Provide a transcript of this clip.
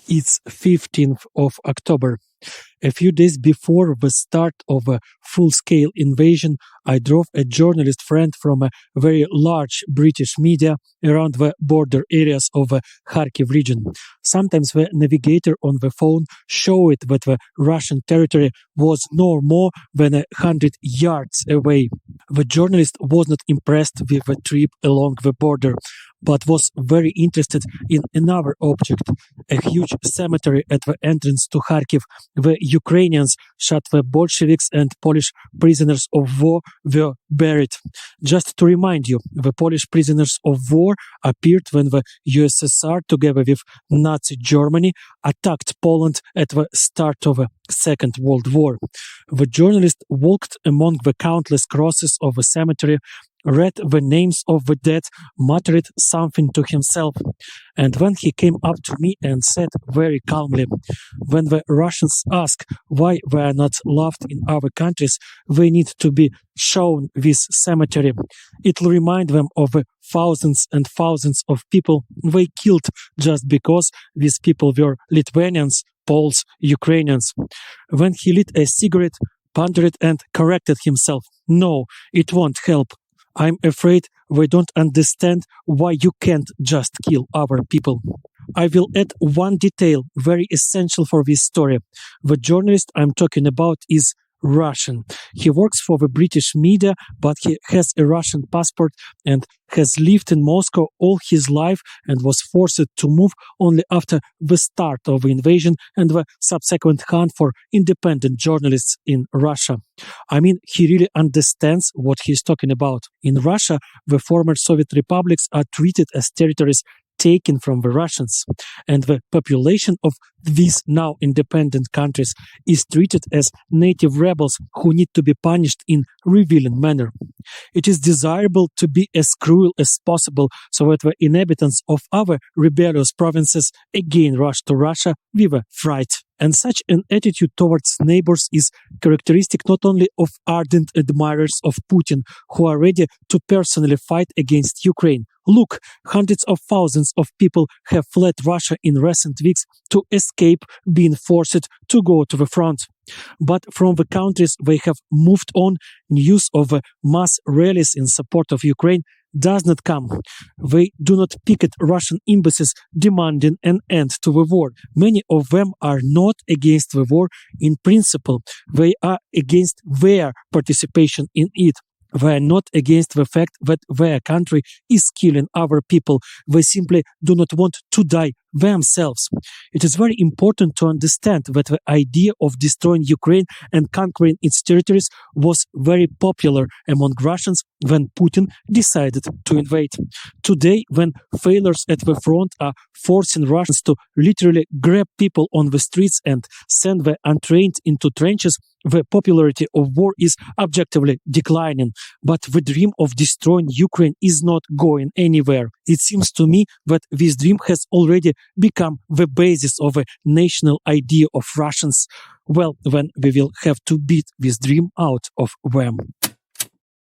It's 15th of October. A few days before the start of a full-scale invasion, I drove a journalist friend from a very large British media around the border areas of the Kharkiv region. Sometimes the navigator on the phone showed that the Russian territory was no more than 100 yards away. The journalist was not impressed with the trip along the border, but was very interested in another object, a huge cemetery at the entrance to Kharkiv. The Ukrainians shot the Bolsheviks and Polish prisoners of war were buried. Just to remind you, the Polish prisoners of war appeared when the USSR, together with Nazi Germany, attacked Poland at the start of the Second World War. The journalist walked among the countless crosses of the cemetery, read the names of the dead, muttered something to himself. And when he came up to me and said very calmly, "When the Russians ask why they are not loved in other countries, they need to be shown this cemetery. It'll remind them of the thousands and thousands of people they killed just because these people were Lithuanians, Poles, Ukrainians." When he lit a cigarette, pondered and corrected himself, "No, it won't help. I'm afraid we don't understand why you can't just kill other people." I will add one detail very essential for this story. The journalist I'm talking about is Russian. He works for the British media, but he has a Russian passport and has lived in Moscow all his life and was forced to move only after the start of the invasion and the subsequent hunt for independent journalists in Russia. I mean, he really understands what he's talking about. In Russia, the former Soviet republics are treated as territories taken from the Russians, and the population of these now independent countries is treated as native rebels who need to be punished in revealing manner. It is desirable to be as cruel as possible so that the inhabitants of other rebellious provinces again rush to Russia with a fright. And such an attitude towards neighbors is characteristic not only of ardent admirers of Putin who are ready to personally fight against Ukraine. Look, hundreds of thousands of people have fled Russia in recent weeks to escape being forced to go to the front. But from the countries they have moved on, news of mass rallies in support of Ukraine does not come. They do not picket Russian embassies demanding an end to the war. Many of them are not against the war in principle. They are against their participation in it. They are not against the fact that their country is killing other people. They simply do not want to die themselves. It is very important to understand that the idea of destroying Ukraine and conquering its territories was very popular among Russians when Putin decided to invade. Today, when failures at the front are forcing Russians to literally grab people on the streets and send the untrained into trenches, the popularity of war is objectively declining. But the dream of destroying Ukraine is not going anywhere. It seems to me that this dream has already become the basis of a national idea of Russians. Well, then we will have to beat this dream out of them.